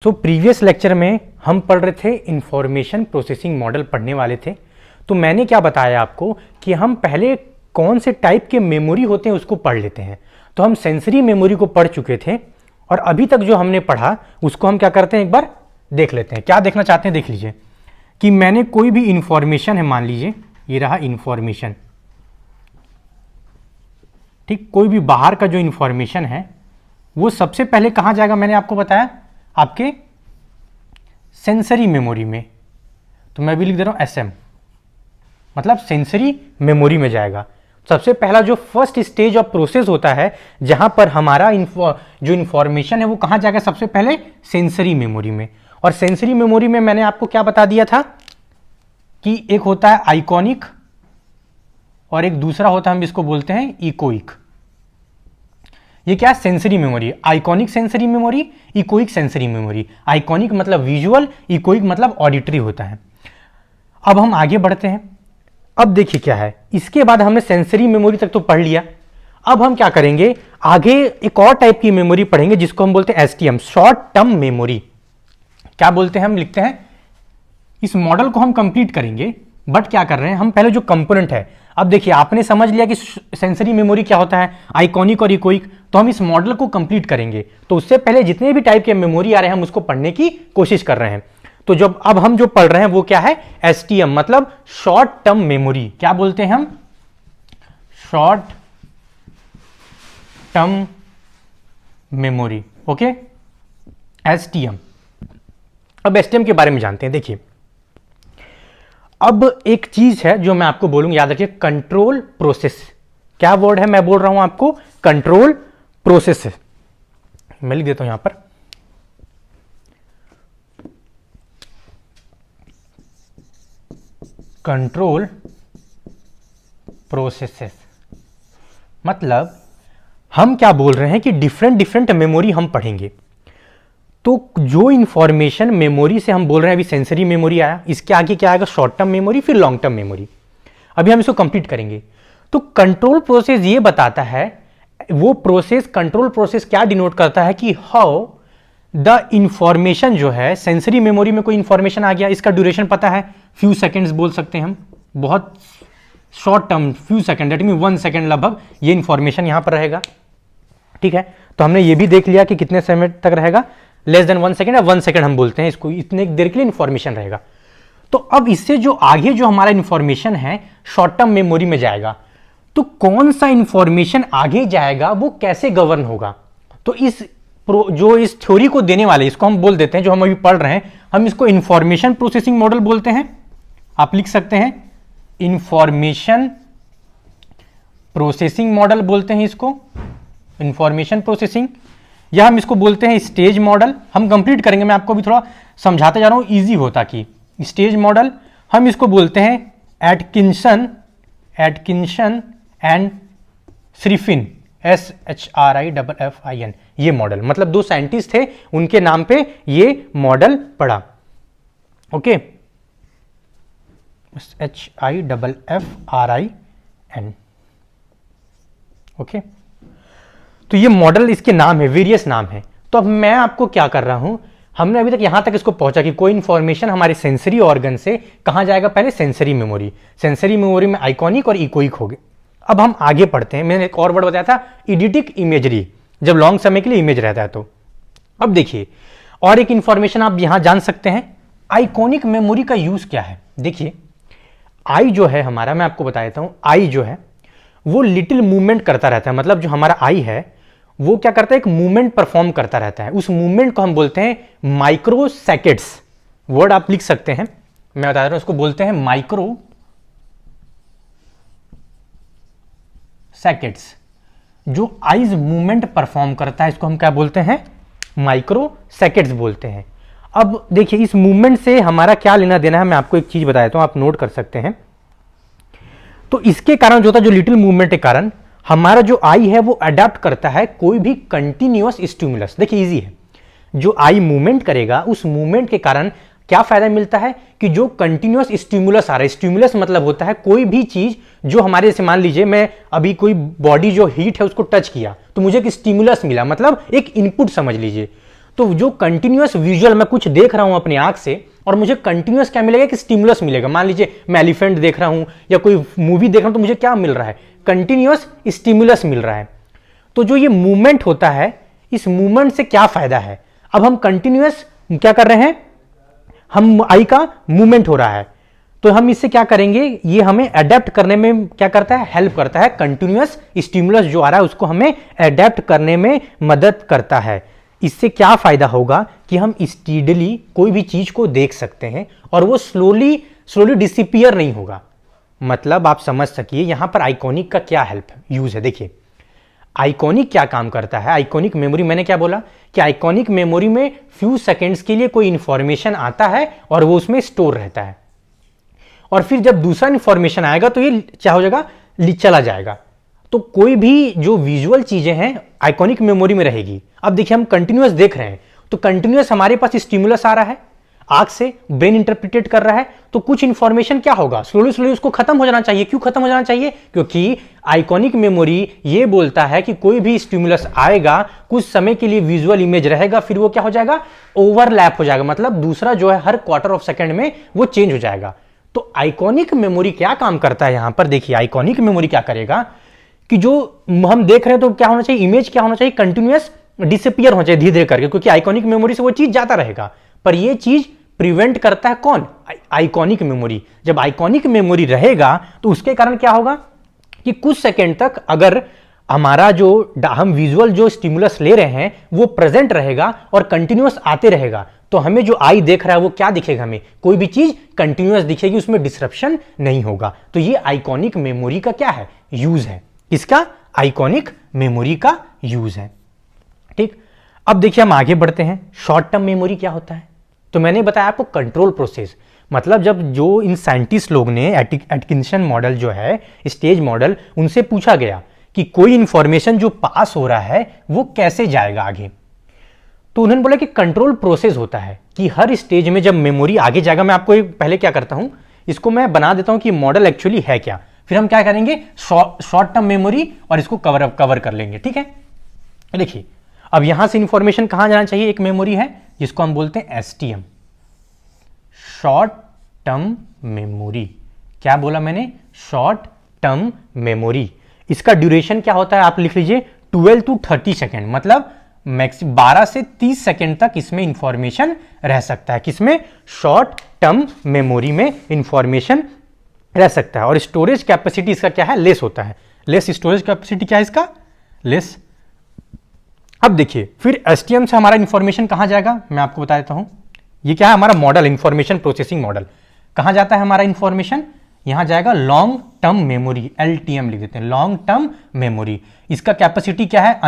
तो previous lecture में हम पढ़ रहे थे इंफॉर्मेशन प्रोसेसिंग मॉडल पढ़ने वाले थे। तो मैंने क्या बताया आपको कि हम पहले कौन से टाइप के मेमोरी होते हैं उसको पढ़ लेते हैं। तो हम सेंसरी मेमोरी को पढ़ चुके थे और अभी तक जो हमने पढ़ा उसको हम क्या करते हैं, एक बार देख लेते हैं। क्या देखना चाहते हैं, देख लीजिए कि मैंने कोई भी इंफॉर्मेशन है, मान लीजिए ये रहा इंफॉर्मेशन, ठीक, कोई भी बाहर का जो इंफॉर्मेशन है वो सबसे पहले कहाँ जाएगा, मैंने आपको बताया आपके सेंसरी मेमोरी में। तो मैं भी लिख दे रहा हूं SM, मतलब सेंसरी मेमोरी में जाएगा। सबसे पहला जो फर्स्ट स्टेज ऑफ प्रोसेस होता है जहां पर हमारा जो इंफॉर्मेशन है वो कहां जाएगा, सबसे पहले सेंसरी मेमोरी में। और सेंसरी मेमोरी में मैंने आपको क्या बता दिया था कि एक होता है आइकॉनिक और एक दूसरा होता है, हम इसको बोलते हैं इकोइक। ये क्या है, sensory memory, iconic sensory memory, echoic sensory memory. Iconic मतलब विजुअल, इकोइक मतलब ऑडिटरी होता है। अब हम आगे बढ़ते हैं। अब देखिए क्या है, इसके बाद हमने सेंसरी मेमोरी तक तो पढ़ लिया। अब हम क्या करेंगे, आगे एक और टाइप की मेमोरी पढ़ेंगे जिसको हम बोलते हैं STM, शॉर्ट टर्म मेमोरी। क्या बोलते हैं, हम लिखते हैं, इस मॉडल को हम कंप्लीट करेंगे, बट क्या कर रहे हैं हम, पहले जो कंपोनेंट है। अब देखिए आपने समझ लिया कि सेंसरी मेमोरी क्या होता है, आइकॉनिक और इकोइक। तो हम इस मॉडल को कंप्लीट करेंगे, तो उससे पहले जितने भी टाइप के मेमोरी आ रहे हैं हम उसको पढ़ने की कोशिश कर रहे हैं। तो जब अब हम जो पढ़ रहे हैं वो क्या है, STM मतलब शॉर्ट टर्म मेमोरी। क्या बोलते हैं हम, short term memory, okay, STM। अब STM के बारे में जानते हैं। देखिए अब एक चीज है जो मैं आपको बोलूंगा, याद रखिए, कंट्रोल प्रोसेस। क्या वर्ड है मैं बोल रहा हूं आपको, कंट्रोल प्रोसेस है। मैं लिख देता हूं यहां पर, कंट्रोल प्रोसेसेस। मतलब हम क्या बोल रहे हैं कि डिफरेंट मेमोरी हम पढ़ेंगे। तो जो इंफॉर्मेशन मेमोरी से हम बोल रहे हैं, अभी सेंसरी मेमोरी आया, इसके आगे क्या आएगा, शॉर्ट टर्म मेमोरी, फिर लॉन्ग टर्म मेमोरी। अभी हम इसको कंप्लीट करेंगे। तो कंट्रोल प्रोसेस ये बताता है, वो प्रोसेस, कंट्रोल प्रोसेस क्या डिनोट करता है कि हाउ द इंफॉर्मेशन जो है, सेंसरी मेमोरी में कोई इंफॉर्मेशन आ गया, इसका ड्यूरेशन पता है, फ्यू सेकेंड्स बोल सकते हैं हम, बहुत short term, few second, that mean 1 second लगभग ये इंफॉर्मेशन यहां पर रहेगा। ठीक है, तो हमने ये भी देख लिया कि कितने समय तक रहेगा, लेस देन 1 सेकेंड या 1 सेकेंड हम बोलते हैं इसको, इतने देर के लिए इंफॉर्मेशन रहेगा। तो अब इससे जो आगे जो हमारा इंफॉर्मेशन है शॉर्ट टर्म मेमोरी में जाएगा। तो कौन सा इंफॉर्मेशन आगे जाएगा वो कैसे गवर्न होगा, तो जो इस थ्योरी को देने वाले, इसको हम बोल देते हैं, जो हम अभी पढ़ रहे हैं, हम इसको इंफॉर्मेशन प्रोसेसिंग मॉडल बोलते हैं। आप लिख सकते हैं इंफॉर्मेशन प्रोसेसिंग मॉडल बोलते हैं इसको, इंफॉर्मेशन प्रोसेसिंग, या हम इसको बोलते हैं स्टेज मॉडल। हम कंप्लीट करेंगे, मैं आपको भी थोड़ा समझाते जा रहा हूं इजी होता कि स्टेज मॉडल। हम इसको बोलते हैं एटकिंसन एंड श्रिफिन, SHRIFFIN, ये मॉडल, मतलब दो साइंटिस्ट थे, उनके नाम पे ये मॉडल पड़ा। Okay, SHIFFRIN, okay. तो ये मॉडल, इसके नाम है, वेरियस नाम है। तो अब मैं आपको क्या कर रहा हूं, हमने अभी तक यहां तक इसको पहुंचा कि कोई इंफॉर्मेशन हमारे सेंसरी ऑर्गन से कहां जाएगा, पहले सेंसरी मेमोरी। सेंसरी मेमोरी में आइकॉनिक और इकोइक हो गए। अब हम आगे पढ़ते हैं। मैंने एक और वर्ड बताया था, इडिटिक इमेजरी, जब लॉन्ग समय के लिए इमेज रहता है। तो अब देखिए और एक इंफॉर्मेशन आप यहां जान सकते हैं, आइकॉनिक मेमोरी का यूज क्या है। देखिए आई जो है हमारा, मैं आपको बता देता हूं, आई जो है वो लिटिल मूवमेंट करता रहता है। मतलब जो हमारा आई है वो क्या करता है, एक मूवमेंट परफॉर्म करता रहता है। उस मूवमेंट को हम बोलते हैं माइक्रो सेकेंड्स। वर्ड आप लिख सकते हैं, मैं बता रहा हूं, उसको बोलते हैं माइक्रो सेकेंड्स। जो आइज मूवमेंट परफॉर्म करता है इसको हम क्या बोलते हैं, माइक्रो सेकेंड्स बोलते हैं। अब देखिए इस मूवमेंट से हमारा क्या लेना देना है, मैं आपको एक चीज बता देता हूं, आप नोट कर सकते हैं। तो इसके कारण जो होता है, जो लिटिल मूवमेंट के कारण हमारा जो आई है वो अडेप्ट करता है कोई भी कंटिन्यूअस स्टिमुलस। देखिए इजी है, जो आई मूवमेंट करेगा उस मूवमेंट के कारण क्या फायदा मिलता है कि जो कंटिन्यूअस स्टिमुलस आ रहा है, स्टिमुलस मतलब होता है कोई भी चीज जो हमारे, जैसे मान लीजिए मैं अभी कोई बॉडी जो हीट है उसको टच किया तो मुझे एक स्टिमुलस मिला, मतलब एक इनपुट समझ लीजिए। तो जो कंटिन्यूअस विजुअल मैं कुछ देख रहा हूं अपनी आंख से और मुझे कंटिन्यूअस क्या मिलेगा कि स्टिमुलस मिलेगा। मान लीजिए मैं एलिफेंट देख रहा हूं या कोई मूवी देख रहा हूं तो मुझे क्या मिल रहा है, कंटिन्यूअस स्टिमुलस मिल रहा है। तो जो ये मूवमेंट होता है, इस मूवमेंट से क्या फायदा है, अब हम कंटिन्यूअस क्या कर रहे हैं, हम आई का मूवमेंट हो रहा है, तो हम इससे क्या करेंगे, ये हमें अडेप्ट करने में क्या करता है, हेल्प करता है। कंटिन्यूअस स्टिमुलस जो आ रहा है उसको हमें अडेप्ट करने में मदद करता है। इससे क्या फायदा होगा कि हम स्पीडली कोई भी चीज को देख सकते हैं और वो स्लोली डिसिपियर नहीं होगा। मतलब आप समझ सकिए यहां पर आइकॉनिक का क्या हेल्प यूज है। देखिए आइकॉनिक क्या काम करता है, आइकॉनिक मेमोरी, मैंने क्या बोला कि आइकॉनिक मेमोरी में फ्यू सेकेंड्स के लिए कोई इंफॉर्मेशन आता है और वो उसमें स्टोर रहता है, और फिर जब दूसरा इंफॉर्मेशन आएगा तो ये क्या हो जाएगा, चला जाएगा। तो कोई भी जो विजुअल चीजें हैं आइकॉनिक मेमोरी में रहेगी। अब देखिए हम कंटिन्यूअस देख रहे हैं तो कंटिन्यूअस हमारे पास स्टिमुलस आ रहा है, आंख से ब्रेन इंटरप्रिटेट कर रहा है, तो कुछ इंफॉर्मेशन क्या होगा, स्लोली उसको खत्म हो जाना चाहिए। क्यों खत्म हो जाना चाहिए, क्योंकि आइकॉनिक मेमोरी ये बोलता है कि कोई भी स्टिमुलस आएगा, कुछ समय के लिए विजुअल इमेज रहेगा, फिर वो क्या हो जाएगा, ओवरलैप हो जाएगा। मतलब दूसरा जो है हर क्वार्टर ऑफ सेकेंड में वो चेंज हो जाएगा। तो आइकॉनिक मेमोरी क्या काम करता है, यहां पर देखिए आइकॉनिक मेमोरी क्या करेगा कि जो हम देख रहे हैं तो क्या होना चाहिए, इमेज क्या होना चाहिए, कंटिन्यूअस डिसअपियर हो जाए धीरे धीरे करके, क्योंकि आइकॉनिक मेमोरी से वो चीज जाता रहेगा। पर ये चीज प्रिवेंट करता है कौन, आइकॉनिक मेमोरी। जब आइकॉनिक मेमोरी रहेगा तो उसके कारण क्या होगा कि कुछ सेकेंड तक अगर हमारा जो हम विजुअल जो स्टिमुलस ले रहे हैं वो प्रेजेंट रहेगा और कंटिन्यूअस आते रहेगा, तो हमें जो आई देख रहा है वो क्या दिखेगा, हमें कोई भी चीज कंटिन्यूअस दिखेगी, उसमें डिसरप्शन नहीं होगा। तो ये आइकॉनिक मेमोरी का क्या है, यूज है। किसका, आइकॉनिक मेमोरी का यूज है। ठीक, अब देखिए हम आगे बढ़ते हैं। शॉर्ट टर्म मेमोरी क्या होता है, तो मैंने बताया आपको कंट्रोल प्रोसेस। मतलब जब जो इन साइंटिस्ट लोग ने एटकिंसन मॉडल जो है, स्टेज मॉडल, उनसे पूछा गया कि कोई इंफॉर्मेशन जो पास हो रहा है वो कैसे जाएगा आगे, तो उन्होंने बोला कि कंट्रोल प्रोसेस होता है कि हर स्टेज में जब मेमोरी आगे जाएगा, मैं आपको पहले क्या करता हूं, इसको मैं बना देता हूं कि मॉडल एक्चुअली है क्या, फिर हम क्या करेंगे, शॉर्ट टर्म मेमोरी और इसको कवर कर लेंगे। ठीक है, देखिए अब यहां से इंफॉर्मेशन कहां जाना चाहिए, एक मेमोरी है जिसको हम बोलते हैं एसटीएम, शॉर्ट टर्म मेमोरी। क्या बोला मैंने, शॉर्ट टर्म मेमोरी। इसका ड्यूरेशन क्या होता है, आप लिख लीजिए 12 to 30 सेकेंड, मतलब मैक्स 12 से 30 सेकेंड तक इसमें इंफॉर्मेशन रह सकता है। किसमें, शॉर्ट टर्म मेमोरी में इंफॉर्मेशन रह सकता है। और स्टोरेज कैपेसिटी इसका क्या है, लेस होता है, लेस स्टोरेज कैपेसिटी क्या है इसका, लेस। अब देखिए फिर एसटीएम से हमारा इंफॉर्मेशन कहां जाएगा, मैं आपको बता देता हूं। ये क्या है, हमारा मॉडल, इंफॉर्मेशन प्रोसेसिंग मॉडल। कहां जाता है हमारा इंफॉर्मेशन, यहां जाएगा लॉन्ग टर्म मेमोरी, एलटीएम लिख देते हैं, लॉन्ग टर्म मेमोरी। इसका कैपेसिटी क्या है,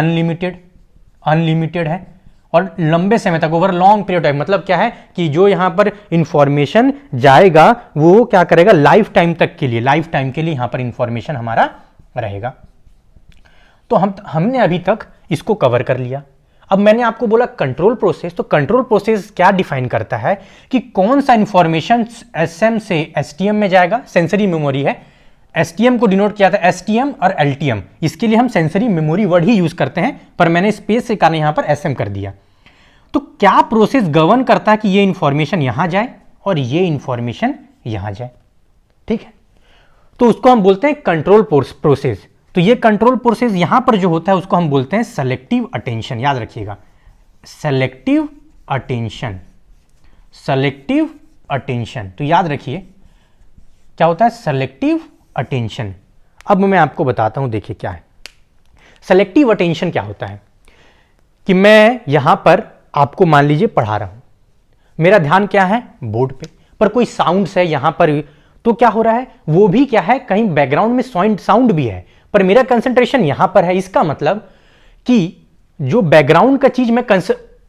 अनलिमिटेड है और लंबे समय तक, ओवर लॉन्ग पीरियड टाइम। मतलब क्या है कि जो यहां पर इंफॉर्मेशन जाएगा वो क्या करेगा, लाइफ टाइम तक के लिए, लाइफ टाइम के लिए यहां पर इंफॉर्मेशन हमारा रहेगा। तो हमने अभी तक इसको कवर कर लिया। अब मैंने आपको बोला कंट्रोल प्रोसेस, तो कंट्रोल प्रोसेस क्या डिफाइन करता है कि कौन सा इंफॉर्मेशन एसएम से एसटीएम में जाएगा, सेंसरी मेमोरी है। एसटीएम को डिनोट किया था एसटीएम और एलटीएम, इसके लिए हम सेंसरी मेमोरी वर्ड ही यूज करते हैं, पर मैंने स्पेस से कारण यहां पर एसएम कर दिया। तो क्या प्रोसेस गवर्न करता है कि ये इंफॉर्मेशन यहां जाए और ये इंफॉर्मेशन यहां जाए। ठीक है, तो उसको हम बोलते हैं कंट्रोल प्रोसेस। तो ये कंट्रोल प्रोसेस यहां पर जो होता है उसको हम बोलते हैं सेलेक्टिव अटेंशन। याद रखिएगा, सेलेक्टिव अटेंशन, सेलेक्टिव अटेंशन। तो याद रखिए क्या होता है, सेलेक्टिव अटेंशन। अब मैं आपको बताता हूं, देखिए क्या है सेलेक्टिव अटेंशन। क्या होता है कि मैं यहां पर आपको मान लीजिए पढ़ा रहा हूं, मेरा ध्यान क्या है, बोर्ड पे, पर कोई साउंड्स है यहां पर, तो क्या हो रहा है, वो भी क्या है, कहीं बैकग्राउंड में साउंड भी है, पर मेरा कंसंट्रेशन यहां पर है। इसका मतलब कि जो बैकग्राउंड का चीज में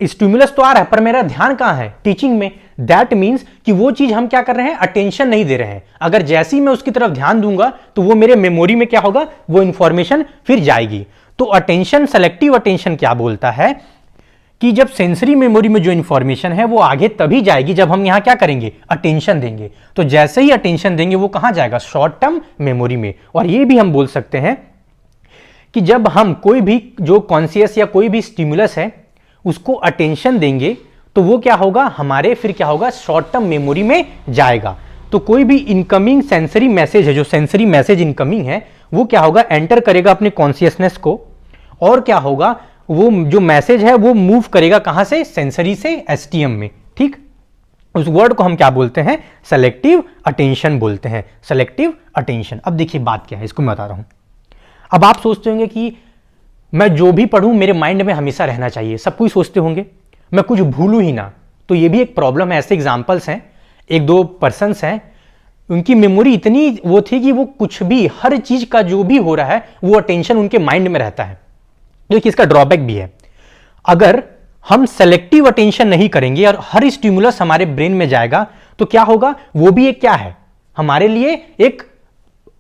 स्टिमुलस तो आ रहा है पर मेरा ध्यान कहां है, टीचिंग में। दैट मीन्स कि वो चीज हम क्या कर रहे हैं, अटेंशन नहीं दे रहे हैं। अगर जैसे ही मैं उसकी तरफ ध्यान दूंगा तो वो मेरे मेमोरी में क्या होगा, वो इंफॉर्मेशन फिर जाएगी। तो अटेंशन, सेलेक्टिव अटेंशन क्या बोलता है कि जब सेंसरी मेमोरी में जो इंफॉर्मेशन है वो आगे तभी जाएगी जब हम यहां क्या करेंगे, अटेंशन देंगे। तो जैसे ही अटेंशन देंगे वो कहां जाएगा, शॉर्ट टर्म मेमोरी में। और ये भी हम बोल सकते हैं कि जब हम कोई भी जो कॉन्शियस या कोई भी स्टिमुलस है उसको अटेंशन देंगे तो वो क्या होगा, हमारे फिर क्या होगा, शॉर्ट टर्म मेमोरी में जाएगा। तो कोई भी इनकमिंग सेंसरी मैसेज है, जो सेंसरी मैसेज इनकमिंग है, वो क्या होगा, एंटर करेगा अपने कॉन्शियसनेस को, और क्या होगा, वो जो मैसेज है वो मूव करेगा कहां से, सेंसरी से एसटीएम में। ठीक, उस वर्ड को हम क्या बोलते हैं, सेलेक्टिव अटेंशन बोलते हैं, सेलेक्टिव अटेंशन। अब देखिए बात क्या है, इसको मैं बता रहा हूं। अब आप सोचते होंगे कि मैं जो भी पढ़ूं मेरे माइंड में हमेशा रहना चाहिए, सब कोई सोचते होंगे, मैं कुछ भूलूं ही ना। तो ये भी एक प्रॉब्लम है। ऐसे एग्जाम्पल्स हैं, एक दो पर्सन्स हैं, उनकी मेमोरी इतनी वो थी कि वो कुछ भी, हर चीज का जो भी हो रहा है वो अटेंशन उनके माइंड में रहता है। देखिए इसका ड्रॉबैक भी है, अगर हम सेलेक्टिव अटेंशन नहीं करेंगे और हर स्टिमुलस हमारे ब्रेन में जाएगा तो क्या होगा, वो भी एक क्या है, हमारे लिए एक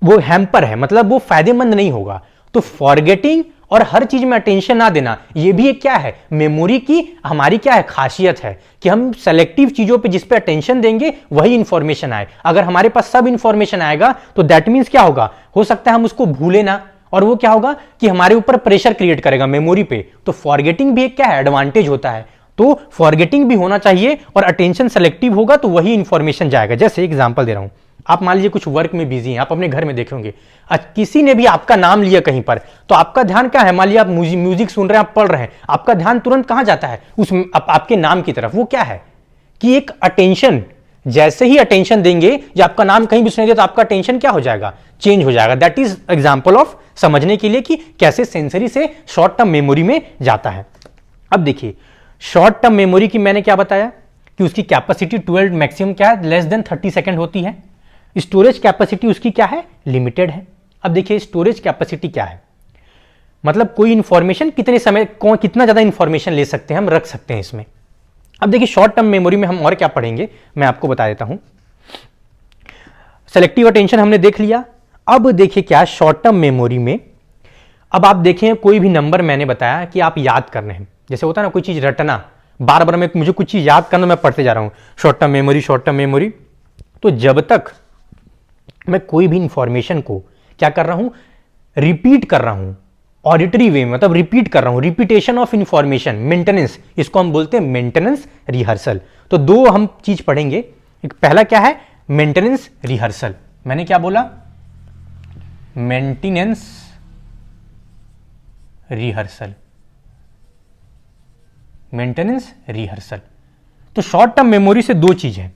वो हैम्पर है, मतलब वो फायदेमंद नहीं होगा। तो फॉरगेटिंग और हर चीज में अटेंशन ना देना, ये भी एक क्या है, मेमोरी की हमारी क्या है, खासियत है कि हम सेलेक्टिव चीजों पे जिस पे अटेंशन देंगे वही इंफॉर्मेशन आए। अगर हमारे पास सब इंफॉर्मेशन आएगा तो दैट मीन्स क्या होगा, हो सकता है हम उसको भूले ना, और वो क्या होगा कि हमारे ऊपर प्रेशर क्रिएट करेगा मेमोरी पे। तो फॉरगेटिंग भी एक क्या है, एडवांटेज होता है। तो फॉरगेटिंग भी होना चाहिए और अटेंशन सेलेक्टिव होगा तो वही इंफॉर्मेशन जाएगा। जैसे एग्जांपल दे रहा हूं, आप मान लीजिए कुछ वर्क में बिजी हैं, आप अपने घर में देखेंगे किसी ने भी आपका नाम लिया कहीं पर, तो आपका ध्यान क्या है, मान लीजिए आप म्यूजिक सुन रहे हैं, आप पढ़ रहे हैं, आपका ध्यान तुरंत कहां जाता है, उस आपके नाम की तरफ। वो क्या है कि एक अटेंशन, जैसे ही अटेंशन देंगे या आपका नाम कहीं भी सुनाई दिया तो आपका अटेंशन क्या हो जाएगा, चेंज हो जाएगा। दैट इज एग्जांपल ऑफ समझने के लिए कि कैसे सेंसरी से शॉर्ट टर्म मेमोरी में जाता है। अब देखिए शॉर्ट टर्म मेमोरी की मैंने क्या बताया कि उसकी कैपेसिटी 12 मैक्सिमम क्या है, लेस देन 30 सेकंड होती है। स्टोरेज कैपेसिटी उसकी क्या है, लिमिटेड है। अब देखिए स्टोरेज कैपेसिटी क्या है, मतलब कोई इंफॉर्मेशन कितने समय कितना ज्यादा इंफॉर्मेशन ले सकते हैं, हम रख सकते हैं इसमें। अब देखिए शॉर्ट टर्म मेमोरी में हम और क्या पढ़ेंगे, मैं आपको बता देता हूं। सेलेक्टिव अटेंशन हमने देख लिया। अब देखिए क्या शॉर्ट टर्म मेमोरी में, अब आप देखें कोई भी नंबर मैंने बताया कि आप याद करने हैं, जैसे होता है ना कोई चीज रटना, बार बार में मुझे कुछ चीज याद करना, मैं पढ़ते जा रहा हूं short term memory, short term memory. तो जब तक मैं कोई भी इंफॉर्मेशन को क्या कर रहा हूं, रिपीट कर रहा हूं, ऑडिटरी वे में, मतलब रिपीट कर रहा हूं, रिपीटेशन ऑफ इंफॉर्मेशन, मेंटेनेंस, इसको हम बोलते हैं मेंटेनेंस रिहर्सल। तो दो हम चीज पढ़ेंगे, एक पहला क्या है, मेंटेनेंस रिहर्सल। मैंने क्या बोला, मेंटेनेंस रिहर्सल, मेंटेनेंस रिहर्सल। तो शॉर्ट टर्म मेमोरी से दो चीज है।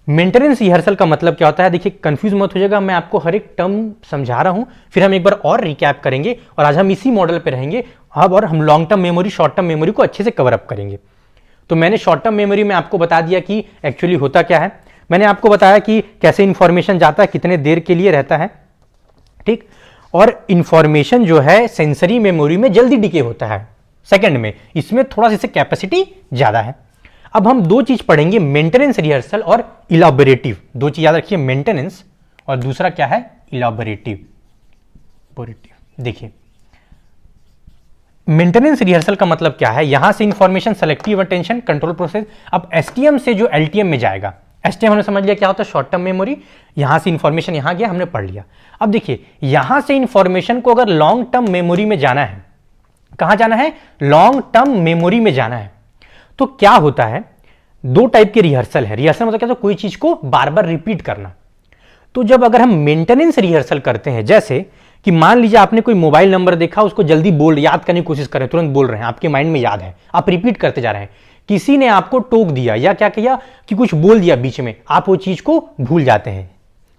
मेंटेनेंस रिहर्सल का मतलब क्या होता है, देखिए कंफ्यूज मत हो जाएगा, मैं आपको हर एक टर्म समझा रहा हूं, फिर हम एक बार और रिकैप करेंगे और आज हम इसी मॉडल पे रहेंगे अब, और हम long term memory, short term memory को अच्छे से कवर अप करेंगे। तो मैंने शॉर्ट टर्म मेमोरी में आपको बता दिया कि एक्चुअली होता क्या है, मैंने आपको बताया कि कैसे इंफॉर्मेशन जाता है, कितने देर के लिए रहता है, ठीक। और इंफॉर्मेशन जो है सेंसरी मेमोरी में जल्दी डिके होता है, सेकंड में, इसमें थोड़ा सा कैपेसिटी ज्यादा है। अब हम दो चीज पढ़ेंगे, मेंटेनेंस रिहर्सल और इलैबोरेटिव। दो चीज याद रखिए, मेंटेनेंस और दूसरा क्या है, इलैबोरेटिव। देखिए मेंटेनेंस रिहर्सल का मतलब क्या है, यहां से information selective attention control process, अब एसटीएम से जो एलटीएम में जाएगा, एसटीएम हमने समझ लिया क्या होता है, शॉर्ट टर्म मेमोरी, यहां से इंफॉर्मेशन यहां गया, हमने पढ़ लिया। अब देखिए यहां से इंफॉर्मेशन को अगर लॉन्ग टर्म मेमोरी में जाना है, कहां जाना है, लॉन्ग टर्म मेमोरी में जाना है, तो क्या होता है, दो टाइप के रिहर्सल है। रिहर्सल मतलब क्या, तो कोई चीज को बार बार रिपीट करना। तो जब अगर हम मेंटेनेंस रिहर्सल करते हैं, जैसे कि मान लीजिए आपने कोई मोबाइल नंबर देखा, उसको जल्दी याद करने की कोशिश कर रहे हैं, तुरंत बोल रहे हैं, आपके माइंड में याद है, आप रिपीट करते जा रहे हैं, किसी ने आपको टोक दिया या क्या किया कि कुछ बोल दिया बीच में, आप वो चीज को भूल जाते हैं।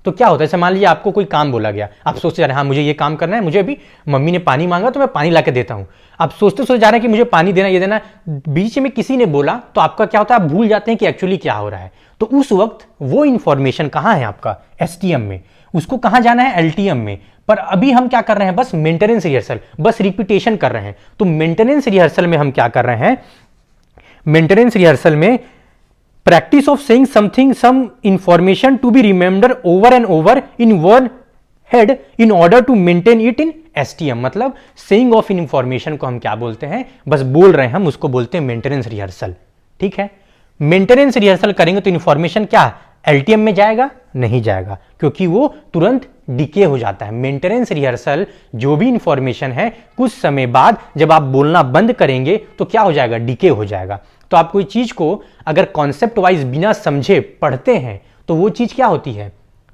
तो क्या होता है, जैसे मान लीजिए आपको कोई काम बोला गया, आप सोचते जा रहे हैं हाँ मुझे ये काम करना है, मुझे अभी मम्मी ने पानी मांगा तो मैं पानी ला के देता हूं, आप सोचते सोचते जा रहे हैं कि मुझे पानी देना, ये देना, बीच में किसी ने बोला तो आपका क्या होता है, आप भूल जाते हैं कि एक्चुअली क्या हो रहा है। तो उस वक्त वो इंफॉर्मेशन कहां है आपका, एसटीएम में, उसको कहां जाना है, एलटीएम में। पर अभी हम क्या कर रहे हैं, बस मेंटेनेंस रिहर्सल, बस रिपीटेशन कर रहे हैं। तो मेंटेनेंस रिहर्सल में हम क्या कर रहे हैं, मेंटेनेंस रिहर्सल में practice of saying something, some information to be remembered over and over in one head in order to maintain it in STM। मतलब saying of information को हम क्या बोलते हैं, बस बोल रहे हैं हम, उसको बोलते हैं मेंटेनेंस रिहर्सल, ठीक है। मेंटेनेंस रिहर्सल करेंगे तो इंफॉर्मेशन क्या एलटीएम में जाएगा, नहीं जाएगा, क्योंकि वो तुरंत डिके हो जाता है। मेंटेनेंस रिहर्सल जो भी इंफॉर्मेशन है कुछ समय बाद जब आप बोलना बंद करेंगे तो क्या हो जाएगा, डिके हो जाएगा। तो आप कोई चीज को अगर कॉन्सेप्ट वाइज बिना समझे पढ़ते हैं तो वो चीज क्या होती है,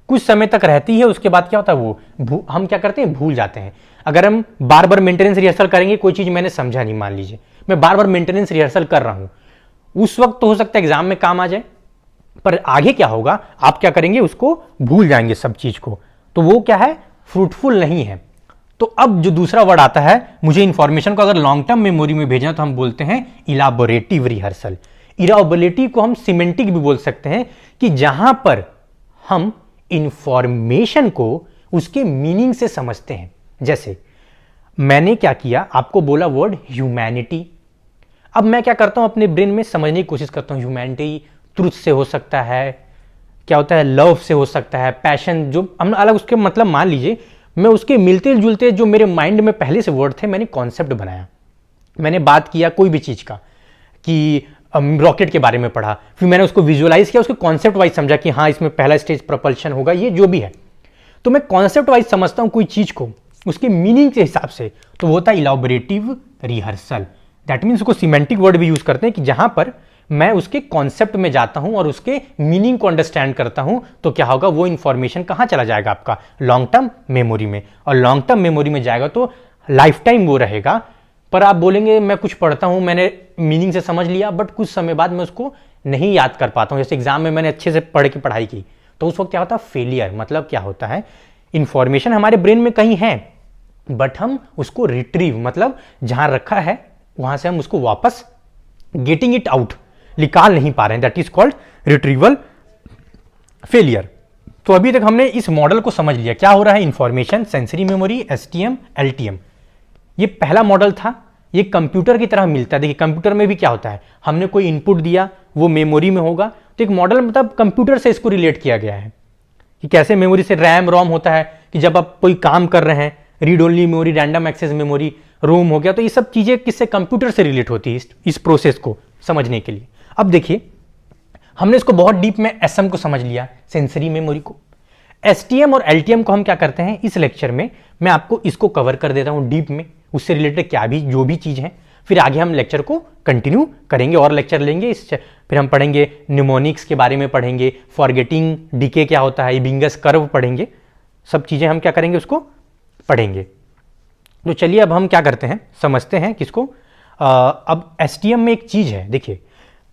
कुछ समय तक रहती है, उसके बाद क्या होता है वो हम क्या करते हैं, भूल जाते हैं। अगर हम बार बार मेंटेनेंस रिहर्सल करेंगे, कोई चीज मैंने समझा नहीं, मान लीजिए मैं बार बार मेंटेनेंस रिहर्सल कर रहा हूं, उस वक्त तो हो सकता है एग्जाम में काम आ जाए, पर आगे क्या होगा, आप क्या करेंगे, उसको भूल जाएंगे सब चीज को, तो वो क्या है, फ्रूटफुल नहीं है। तो अब जो दूसरा वर्ड आता है, मुझे इंफॉर्मेशन को अगर लॉन्ग टर्म मेमोरी में भेजना तो हम बोलते हैं इलाबोरेटिव रिहर्सल। इलाबोरेटिव को हम सिमेंटिक भी बोल सकते हैं, कि जहां पर हम इंफॉर्मेशन को उसके मीनिंग से समझते हैं। जैसे मैंने क्या किया, आपको बोला वर्ड ह्यूमैनिटी, अब मैं क्या करता हूं, अपने ब्रेन में समझने की कोशिश करता हूं, ह्यूमैनिटी ट्रुथ से हो सकता है, क्या होता है, लव से हो सकता है, पैशन, जो हम अलग उसके मतलब मान लीजिए, मैं उसके मिलते जुलते जो मेरे माइंड में पहले से वर्ड थे मैंने कॉन्सेप्ट बनाया। मैंने बात किया कोई भी चीज का, कि रॉकेट के बारे में पढ़ा, फिर मैंने उसको विजुअलाइज किया, उसके कॉन्सेप्ट वाइज समझा कि हाँ इसमें पहला स्टेज प्रपल्शन होगा, ये जो भी है। तो मैं कॉन्सेप्ट वाइज समझता हूं कोई चीज को उसके मीनिंग के हिसाब से, तो वो होता है इलाबोरेटिव रिहर्सल। दैट मीन्स उसको सिमेंटिक वर्ड भी यूज करते हैं, कि जहां पर मैं उसके कॉन्सेप्ट में जाता हूं और उसके मीनिंग को अंडरस्टैंड करता हूं, तो क्या होगा, वो इंफॉर्मेशन कहां चला जाएगा, आपका लॉन्ग टर्म मेमोरी में, और लॉन्ग टर्म मेमोरी में जाएगा तो लाइफ टाइम वो रहेगा। पर आप बोलेंगे मैं कुछ पढ़ता हूं, मैंने मीनिंग से समझ लिया, बट कुछ समय बाद मैं उसको नहीं याद कर पाता हूं। जैसे एग्जाम में मैंने अच्छे से पढ़ के पढ़ाई की, तो उस वक्त क्या होता है, फेलियर। मतलब क्या होता है, इंफॉर्मेशन हमारे ब्रेन में कहीं है, बट हम उसको रिट्रीव, मतलब जहां रखा है वहां से हम उसको वापस गेटिंग इट आउट, निकाल नहीं पा रहे हैं, that is called retrieval failure. तो अभी तक हमने इस मॉडल को समझ लिया, क्या हो रहा है, information, sensory memory, STM, LTM. ये पहला मॉडल था, ये कंप्यूटर की तरह मिलता है। देखिए कंप्यूटर में भी क्या होता है, हमने कोई इनपुट दिया, वो मेमोरी में होगा, तो एक मॉडल मतलब कंप्यूटर से इसको रिलेट किया गया है, कि कैसे मेमोरी से रैम रोम होता है, कि जब आप कोई काम कर रहे हैं, read only memory, random access memory, ROM हो गया, तो ये सब चीजें किससे, कंप्यूटर से रिलेट होती है इस प्रोसेस को समझने के लिए। अब देखिए हमने इसको बहुत डीप में एसएम को समझ लिया, सेंसरी मेमोरी को। एसटीएम और एलटीएम को हम क्या करते हैं, इस लेक्चर में मैं आपको इसको कवर कर देता हूं डीप में, उससे रिलेटेड क्या भी जो भी चीज है, फिर आगे हम लेक्चर को कंटिन्यू करेंगे और लेक्चर लेंगे। फिर हम पढ़ेंगे न्यूमोनिक्स के बारे में पढ़ेंगे, फॉरगेटिंग डिके क्या होता है, इबिंगस कर्व पढ़ेंगे, सब चीजें हम क्या करेंगे, उसको पढ़ेंगे। तो चलिए अब हम क्या करते हैं, समझते हैं किसको। अब एसटीएम में एक चीज है, देखिए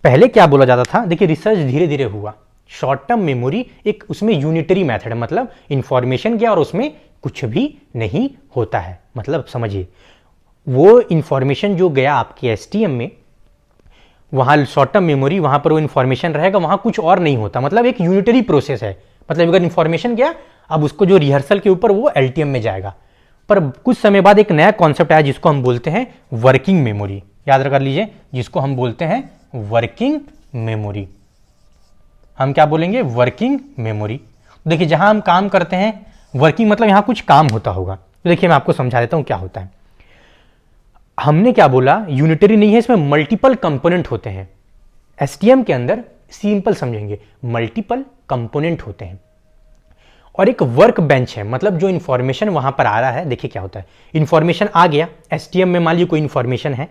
पहले क्या बोला जाता था, देखिए रिसर्च धीरे धीरे हुआ, शॉर्ट टर्म मेमोरी एक उसमें यूनिटरी मेथड है, मतलब इंफॉर्मेशन गया और उसमें कुछ भी नहीं होता है। मतलब समझिए वो इंफॉर्मेशन जो गया आपके एसटीएम में, वहां शॉर्ट टर्म मेमोरी, वहां पर वो इंफॉर्मेशन रहेगा, वहां कुछ और नहीं होता, मतलब एक यूनिटरी प्रोसेस है। मतलब अगर इंफॉर्मेशन गया, अब उसको जो रिहर्सल के ऊपर वो एलटीएम में जाएगा। पर कुछ समय बाद एक नया कॉन्सेप्ट आया जिसको हम बोलते हैं वर्किंग मेमोरी, याद रख लीजिए, जिसको हम बोलते हैं वर्किंग मेमोरी। हम क्या बोलेंगे, वर्किंग मेमोरी। देखिए जहां हम काम करते हैं, वर्किंग मतलब यहां कुछ काम होता होगा। तो देखिए मैं आपको समझा देता हूं क्या होता है। हमने क्या बोला, यूनिटरी नहीं है, इसमें मल्टीपल कंपोनेंट होते हैं। एसटीएम के अंदर सिंपल समझेंगे, मल्टीपल कंपोनेंट होते हैं और एक वर्क बेंच है, मतलब जो इंफॉर्मेशन वहां पर आ रहा है। देखिए क्या होता है, इंफॉर्मेशन आ गया एसटीएम में, मान लीजिए कोई इंफॉर्मेशन है,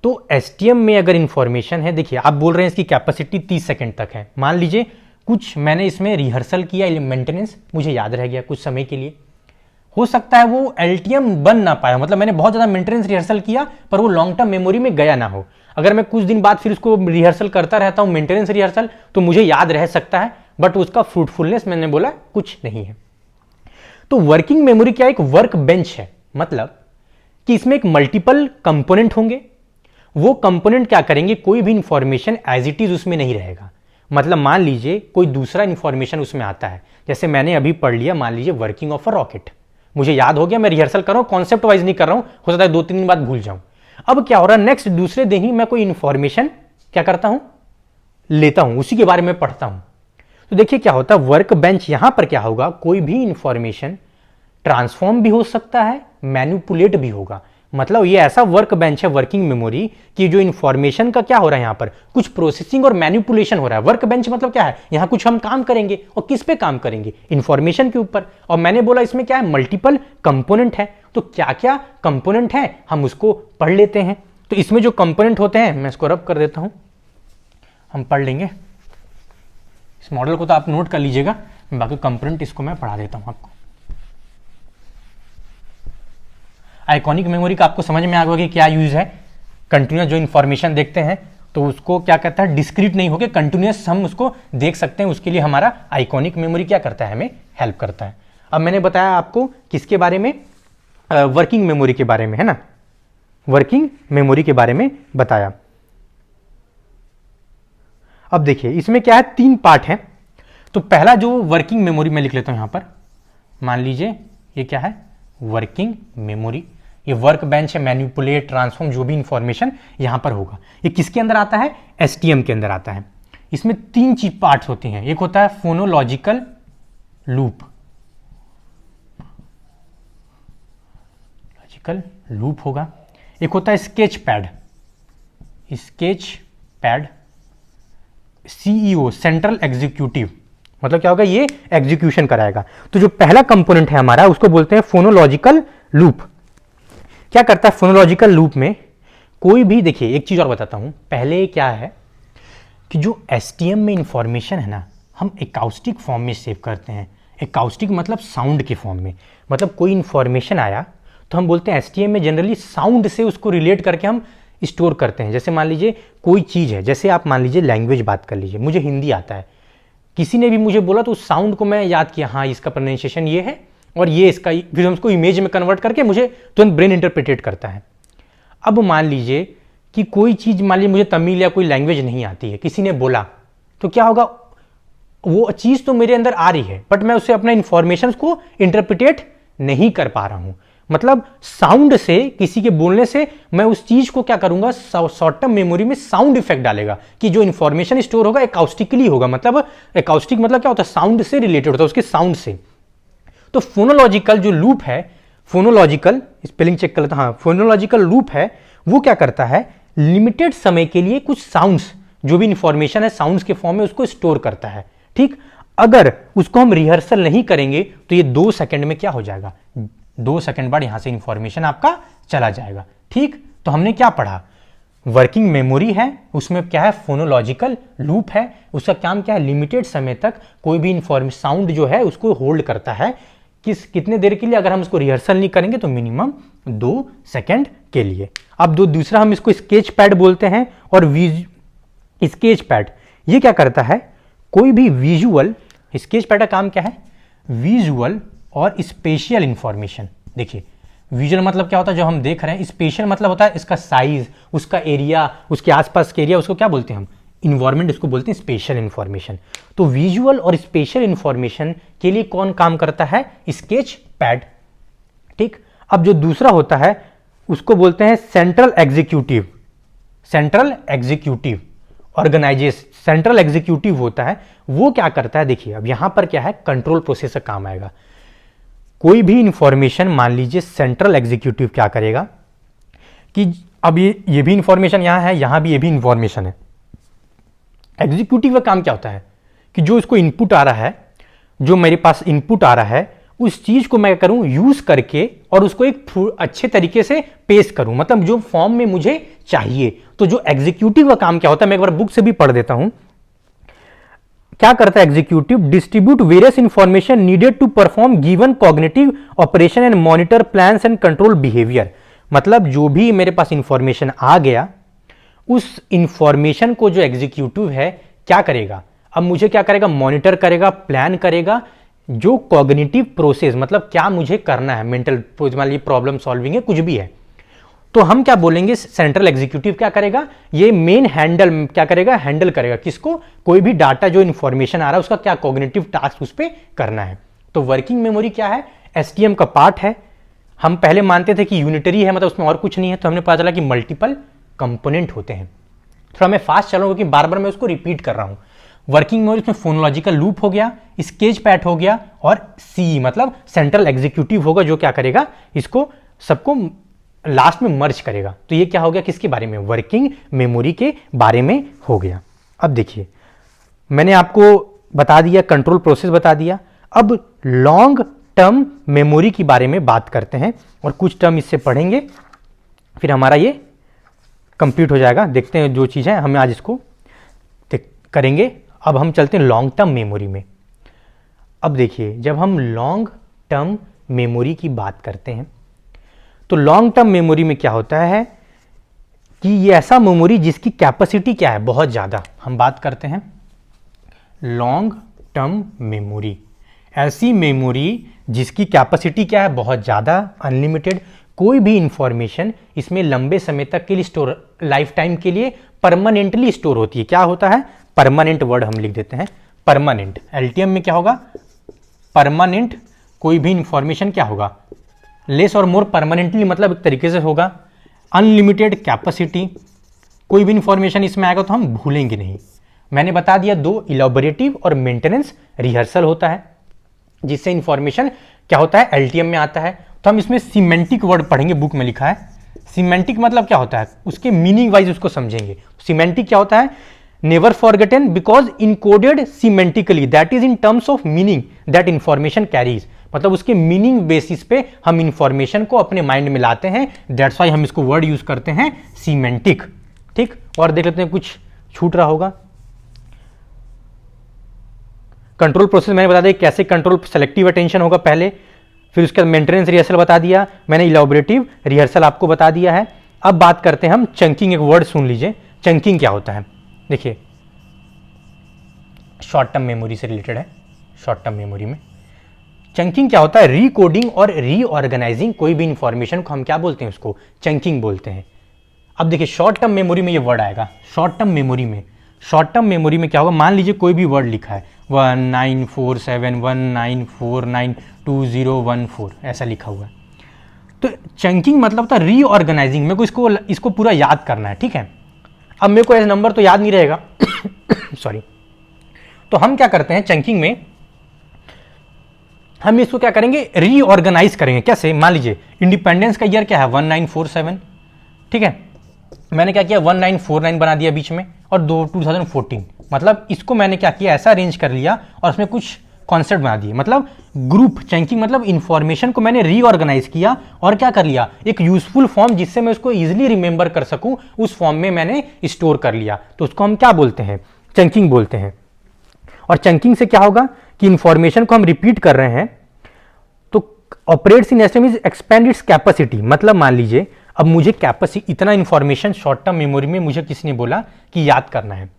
तो एसटीएम में अगर इंफॉर्मेशन है, देखिए आप बोल रहे हैं इसकी कैपेसिटी 30 सेकंड तक है, मान लीजिए कुछ मैंने इसमें रिहर्सल किया, मेंटेनेंस मुझे याद रह गया कुछ समय के लिए, हो सकता है वो एलटीएम बन ना पाया, मतलब मैंने बहुत ज्यादा मेंटेनेंस रिहर्सल किया पर वो लॉन्ग टर्म मेमोरी में गया ना हो। अगर मैं कुछ दिन बाद फिर उसको रिहर्सल करता रहता हूं, मेंटेनेंस रिहर्सल, तो मुझे याद रह सकता है, बट उसका फ्रूटफुलनेस मैंने बोला कुछ नहीं है। तो वर्किंग मेमोरी क्या, एक वर्क बेंच है, मतलब कि इसमें एक मल्टीपल कंपोनेंट होंगे, वो कंपोनेंट क्या करेंगे, कोई भी इंफॉर्मेशन एज इट इज उसमें नहीं रहेगा। मतलब मान लीजिए कोई दूसरा इंफॉर्मेशन उसमें आता है, जैसे मैंने अभी पढ़ लिया, मान लीजिए वर्किंग ऑफ अ रॉकेट, मुझे याद हो गया, मैं रिहर्सल कर रहा हूं, कॉन्सेप्ट वाइज नहीं कर रहा हूं, हो सकता है 2-3 दिन बाद भूल जाऊं। अब क्या हो रहा है, नेक्स्ट दूसरे दिन ही मैं कोई इंफॉर्मेशन क्या करता हूं, लेता हूं, उसी के बारे में पढ़ता हूं। तो देखिए क्या होता है, वर्क बेंच यहां पर क्या होगा, कोई भी इंफॉर्मेशन ट्रांसफॉर्म भी हो सकता है, मैनिपुलेट भी होगा। मतलब ये ऐसा वर्क बेंच है, वर्किंग मेमोरी, कि जो इंफॉर्मेशन का क्या हो रहा है, यहां पर कुछ प्रोसेसिंग और मैनिपुलेशन हो रहा है। वर्क बेंच मतलब क्या है, यहां कुछ हम काम करेंगे, और किस पे काम करेंगे, इंफॉर्मेशन के ऊपर। और मैंने बोला इसमें क्या है, मल्टीपल कंपोनेंट है। तो क्या क्या कंपोनेंट है हम उसको पढ़ लेते हैं। तो इसमें जो कंपोनेंट होते हैं, मैं इसको रब कर देता हूं, हम पढ़ लेंगे। इस मॉडल को तो आप नोट कर लीजिएगा, बाकी कंपोनेंट इसको मैं पढ़ा देता हूं आपको। आइकॉनिक मेमोरी का आपको समझ में आ गया कि क्या यूज है। कंटिन्यूस जो इंफॉर्मेशन देखते हैं तो उसको क्या कहता है, डिस्क्रीट नहीं होकर कंटिन्यूस हम उसको देख सकते हैं। उसके लिए हमारा आइकॉनिक मेमोरी क्या करता है, हमें हेल्प करता है। अब मैंने बताया आपको किसके बारे में, वर्किंग मेमोरी के बारे में, है ना, वर्किंग मेमोरी के बारे में बताया। अब देखिए इसमें क्या है, 3 पार्ट है। तो पहला जो वर्किंग मेमोरी मैं लिख लेता हूं यहां पर, मान लीजिए ये क्या है, वर्किंग मेमोरी। ये वर्क बेंच है, मैनिपुलेट, ट्रांसफॉर्म, जो भी इंफॉर्मेशन यहां पर होगा, ये किसके अंदर आता है, एसटीएम के अंदर आता है। इसमें 3 चीज पार्ट्स होती हैं। एक होता है फोनोलॉजिकल लूप, लॉजिकल लूप होगा। एक होता है sketch pad, sketch pad, CEO, central executive, मतलब क्या होगा, ये एग्जीक्यूशन कराएगा। तो जो पहला कंपोनेंट है हमारा, उसको बोलते हैं फोनोलॉजिकल लूप। क्या करता है फोनोलॉजिकल लूप में, कोई भी, देखिए एक चीज और बताता हूं पहले, क्या है कि जो एसटीएम में इंफॉर्मेशन है ना, हम एकाउस्टिक फॉर्म में सेव करते हैं। एकाउस्टिक मतलब साउंड के फॉर्म में। मतलब कोई इंफॉर्मेशन आया तो हम बोलते हैं एसटीएम में जनरली साउंड से उसको रिलेट करके हम स्टोर करते हैं। जैसे मान लीजिए कोई चीज़ है, जैसे आप मान लीजिए लैंग्वेज बात कर लीजिए, मुझे हिंदी आता है, किसी ने भी मुझे बोला तो उस साउंड को मैं याद किया, हाँ इसका प्रोनाउंसिएशन ये है और ये इसका, फिर हम उसको इमेज में कन्वर्ट करके मुझे तुरंत ब्रेन इंटरप्रिटेट करता है। अब मान लीजिए कि कोई चीज़, मान लीजिए मुझे तमिल या कोई लैंग्वेज नहीं आती है, किसी ने बोला, तो क्या होगा, वो चीज़ तो मेरे अंदर आ रही है बट मैं उससे अपना इंफॉर्मेशन को इंटरप्रिटेट नहीं कर पा रहा हूं। मतलब साउंड से, किसी के बोलने से मैं उस चीज को क्या करूंगा, शॉर्ट टर्म मेमोरी में साउंड इफेक्ट डालेगा कि जो इंफॉर्मेशन स्टोर होगा एकाउस्टिकली होगा। मतलब एकाउस्टिक मतलब क्या होता है, साउंड से रिलेटेड होता है, उसके साउंड से। तो फोनोलॉजिकल जो लूप है, फोनोलॉजिकल स्पेलिंग चेक कर लेता हूं, हाँ, फोनोलॉजिकल लूप है, वो क्या करता है, लिमिटेड समय के लिए कुछ साउंड्स, जो भी इंफॉर्मेशन है साउंड्स के फॉर्म में उसको स्टोर करता है। ठीक, अगर उसको हम रिहर्सल नहीं करेंगे तो ये 2 सेकंड में क्या हो जाएगा, 2 सेकंड बाद यहां से इंफॉर्मेशन आपका चला जाएगा। ठीक, तो हमने क्या पढ़ा, वर्किंग मेमोरी है, उसमें क्या है, फोनोलॉजिकल लूप है, उसका काम क्या है, लिमिटेड समय तक कोई भी इंफॉर्मेशन, साउंड जो है उसको होल्ड करता है, कितने देर के लिए, अगर हम उसको रिहर्सल नहीं करेंगे तो मिनिमम 2 सेकंड के लिए। अब दूसरा हम इसको स्केच पैड बोलते हैं। और स्केच पैड ये क्या करता है, कोई भी विजुअल, स्केच पैड का काम क्या है, विजुअल और स्पेशियल इंफॉर्मेशन। देखिए विजुअल मतलब क्या होता है, जो हम देख रहे हैं, स्पेशियल मतलब होता है इसका साइज, उसका एरिया, उसके आसपास का एरिया, उसको क्या बोलते हैं हम, इन्वायरमेंट, इसको बोलते हैं स्पेशल इंफॉर्मेशन। तो विजुअल और स्पेशल इंफॉर्मेशन के लिए कौन काम करता है, स्केच पैड। ठीक, अब जो दूसरा होता है उसको बोलते हैं central executive, central executive organisation, central executive होता है, वो क्या करता है, देखिए अब यहां पर क्या है, कंट्रोल प्रोसेस का काम आएगा। कोई भी इंफॉर्मेशन, मान लीजिए सेंट्रल एग्जीक्यूटिव क्या करेगा कि अब ये भी इंफॉर्मेशन यहां है, यहां भी ये भी इंफॉर्मेशन है। एग्जीक्यूटिव का काम क्या होता है कि जो इसको इनपुट आ रहा है, जो मेरे पास इनपुट आ रहा है, उस चीज को मैं करूं यूज करके और उसको एक अच्छे तरीके से पेश करूं, मतलब जो फॉर्म में मुझे चाहिए। तो जो एग्जीक्यूटिव का काम क्या होता है, मैं एक बार बुक से भी पढ़ देता हूं। क्या करता है executive, distribute various information needed to perform given cognitive operation and monitor plans and control behaviour. मतलब जो भी मेरे पास इंफॉर्मेशन आ गया, उस इंफॉर्मेशन को जो एग्जीक्यूटिव है क्या करेगा, अब मुझे क्या करेगा, मॉनिटर करेगा, प्लान करेगा, जो कॉग्निटिव प्रोसेस, मतलब क्या मुझे करना है, मेंटल, मान लीजिए प्रॉब्लम सॉल्विंग है, कुछ भी है, तो हम क्या बोलेंगे, सेंट्रल एग्जीक्यूटिव क्या करेगा, ये मेन हैंडल क्या करेगा, हैंडल करेगा किसको, कोई भी डाटा जो इंफॉर्मेशन आ रहा है उसका क्या कॉग्निटिव टास्क उस पर करना है। तो वर्किंग मेमोरी क्या है, एसटीएम का पार्ट है। हम पहले मानते थे कि यूनिटरी है, मतलब उसमें और कुछ नहीं है, तो हमने पता चला कि मल्टीपल कंपोनेंट होते हैं। थोड़ा मैं फास्ट चलूंगा क्योंकि बार बार मैं उसको रिपीट कर रहा हूं। वर्किंग मेमोरी में फोनोलॉजिकल लूप हो गया, स्केच पैड हो गया, और सी मतलब सेंट्रल एग्जीक्यूटिव होगा, जो क्या करेगा, इसको सबको लास्ट में मर्ज करेगा। तो ये क्या हो गया, किसके बारे में, वर्किंग मेमोरी के बारे में हो गया। अब देखिए मैंने आपको बता दिया, कंट्रोल प्रोसेस बता दिया। अब लॉन्ग टर्म मेमोरी के बारे में बात करते हैं और कुछ टर्म इससे पढ़ेंगे, फिर हमारा ये कंप्लीट हो जाएगा। देखते हैं जो चीज़ है, हम आज इसको करेंगे। अब हम चलते हैं लॉन्ग टर्म मेमोरी में। अब देखिए जब हम लॉन्ग टर्म मेमोरी की बात करते हैं तो लॉन्ग टर्म मेमोरी में क्या होता है कि ये ऐसा मेमोरी जिसकी कैपेसिटी क्या है, बहुत ज़्यादा। हम बात करते हैं लॉन्ग टर्म मेमोरी, ऐसी मेमोरी जिसकी कैपेसिटी क्या है, बहुत ज़्यादा, अनलिमिटेड। कोई भी इंफॉर्मेशन इसमें लंबे समय तक के लिए स्टोर, लाइफ टाइम के लिए परमानेंटली स्टोर होती है। क्या होता है, परमानेंट वर्ड हम लिख देते हैं, परमानेंट। एलटीएम में क्या होगा, परमानेंट। कोई भी इंफॉर्मेशन क्या होगा, लेस और मोर परमानेंटली, मतलब एक तरीके से होगा। अनलिमिटेड कैपेसिटी, कोई भी इंफॉर्मेशन इसमें आएगा तो हम भूलेंगे नहीं। मैंने बता दिया दो, इलैबोरेटिव और मेंटेनेंस रिहर्सल होता है, जिससे इंफॉर्मेशन क्या होता है, एलटीएम में आता है। तो हम इसमें सिमेंटिक वर्ड पढ़ेंगे, बुक में लिखा है। सिमेंटिक मतलब क्या होता है, उसके मीनिंग वाइज उसको समझेंगे। सिमेंटिक क्या होता है, never forgotten because encoded semantically, that is in terms of meaning that information carries. मतलब उसके मीनिंग बेसिस पे हम इंफॉर्मेशन को अपने माइंड में लाते हैं, दैट्स वाई हम इसको वर्ड यूज करते हैं सीमेंटिक। ठीक, और देख लेते हैं कुछ छूट रहा होगा। कंट्रोल प्रोसेस मैंने बता दिया कैसे कंट्रोल सेलेक्टिव अटेंशन होगा पहले, फिर उसके बाद मेंटेनेंस रिहर्सल बता दिया मैंने, इलैबोरेटिव रिहर्सल आपको बता दिया है। अब बात करते हैं हम चंकिंग, एक वर्ड सुन लीजिए, चंकिंग क्या होता है। देखिए शॉर्ट टर्म मेमोरी से रिलेटेड है। शॉर्ट टर्म मेमोरी में चंकिंग क्या होता है, रीकोडिंग और रीऑर्गेनाइजिंग कोई भी इंफॉर्मेशन को हम क्या बोलते हैं, उसको चंकिंग बोलते हैं। अब देखिए शॉर्ट टर्म मेमोरी में ये वर्ड आएगा, शॉर्ट टर्म मेमोरी में। शॉर्ट टर्म मेमोरी में क्या होगा, मान लीजिए कोई भी वर्ड लिखा है 194719492014 ऐसा लिखा हुआ है, तो चंकिंग मतलब होता है रीऑर्गेनाइजिंग। मेरे को इसको पूरा याद करना है, ठीक है। अब मेरे को ऐसे नंबर तो याद नहीं रहेगा सॉरी। तो हम क्या करते हैं चंकिंग में, हम इसको क्या करेंगे, रीऑर्गेनाइज करेंगे। कैसे, मान लीजिए इंडिपेंडेंस का ईयर क्या है 1947, ठीक है। मैंने क्या किया 1949 बना दिया बीच में, और 2014, मतलब इसको मैंने क्या किया, ऐसा अरेंज कर लिया और उसमें कुछ कॉन्सेप्ट बना दिए। मतलब ग्रुप चंकिंग, मतलब इंफॉर्मेशन को मैंने रीऑर्गेनाइज किया और क्या कर लिया, एक यूजफुल फॉर्म जिससे मैं उसको इजीली रिमेंबर कर सकूं, उस फॉर्म में मैंने स्टोर कर लिया। तो उसको हम क्या बोलते हैं, चंकिंग बोलते हैं। और चंकिंग से क्या होगा कि इंफॉर्मेशन को हम रिपीट कर रहे हैं, तो operates in SM is expand its capacity. मतलब मान लीजिए अब मुझे कैपेसिटी, इतना इंफॉर्मेशन शॉर्ट टर्म मेमोरी में मुझे किसी ने बोला कि याद करना है।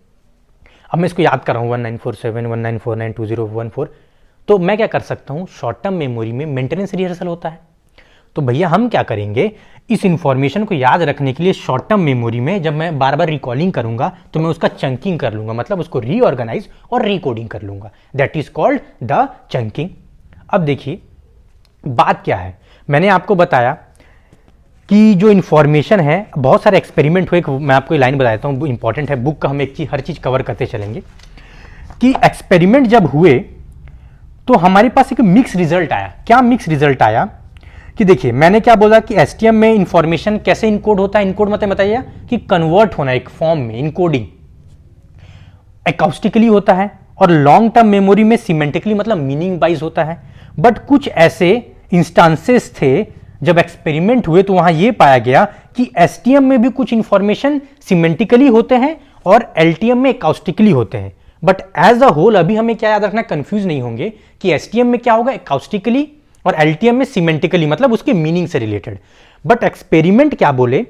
अब मैं इसको याद कर रहा हूँ 194719492014, तो मैं क्या कर सकता हूँ, शॉर्ट टर्म मेमोरी में मेंटेनेंस रिहर्सल होता है। तो भैया हम क्या करेंगे, इस इंफॉर्मेशन को याद रखने के लिए शॉर्ट टर्म मेमोरी में जब मैं बार बार रिकॉलिंग करूंगा तो मैं उसका चंकिंग कर लूंगा, मतलब उसको रीऑर्गेनाइज और रिकोडिंग कर लूंगा, that is called the chunking. अब देखिए बात क्या है, मैंने आपको बताया कि जो इन्फॉर्मेशन है, बहुत सारे एक्सपेरिमेंट हुए। मैं आपको ये लाइन बता देता हूँ, इंपॉर्टेंट है, बुक का हम एक चीज हर चीज कवर करते चलेंगे कि एक्सपेरिमेंट जब हुए तो हमारे पास एक मिक्स रिजल्ट आया। क्या मिक्स रिजल्ट आया कि देखिए मैंने क्या बोला कि एसटीएम में इंफॉर्मेशन कैसे इनकोड होता है, इनकोड मतलब बताइए कि कन्वर्ट होना एक फॉर्म में, इनकोडिंग अकाउस्टिकली होता है, और लॉन्ग टर्म मेमोरी में सिमेंटिकली मतलब मीनिंग वाइज होता है। बट कुछ ऐसे इंस्टांसेस थे जब एक्सपेरिमेंट हुए तो वहां यह पाया गया कि एसटीएम में भी कुछ इंफॉर्मेशन सिमेंटिकली होते हैं और एलटीएम में अकाउस्टिकली होते हैं। बट एज अ होल अभी हमें क्या याद रखना, कंफ्यूज नहीं होंगे कि एसटीएम में क्या होगा, अकाउस्टिकली, और एलटीएम में सिमेंटिकली, मतलब उसके मीनिंग से रिलेटेड। बट एक्सपेरिमेंट क्या बोले,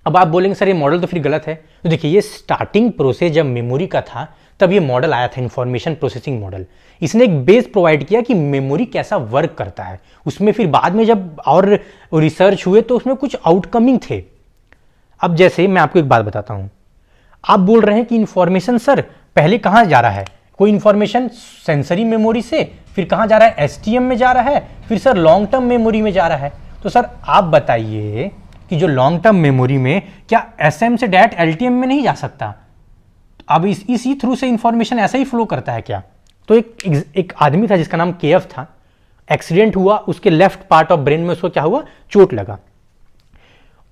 अब आप बोलेंगे सर ये मॉडल तो फिर गलत है। तो देखिए ये स्टार्टिंग प्रोसेस जब मेमोरी का था तब ये मॉडल आया था, इंफॉर्मेशन प्रोसेसिंग मॉडल। इसने एक बेस प्रोवाइड किया कि मेमोरी कैसा वर्क करता है। उसमें फिर बाद में जब और रिसर्च हुए तो उसमें कुछ आउटकमिंग थे। अब जैसे मैं आपको एक बात बताता हूं, आप बोल रहे हैं कि इंफॉर्मेशन सर पहले कहां जा रहा है, कोई इंफॉर्मेशन सेंसरी मेमोरी से फिर कहां जा रहा है, एसटीएम में जा रहा है, फिर सर लॉन्ग टर्म मेमोरी में जा रहा है। तो सर आप बताइए कि जो लॉन्ग टर्म मेमोरी में क्या एसएम से डायरेक्ट एलटीएम में नहीं जा सकता, अब इसी थ्रू से इंफॉर्मेशन ऐसा ही फ्लो करता है क्या। तो एक आदमी था जिसका नाम केएफ था, एक्सीडेंट हुआ, उसके लेफ्ट पार्ट ऑफ ब्रेन में उसको क्या हुआ, चोट लगा।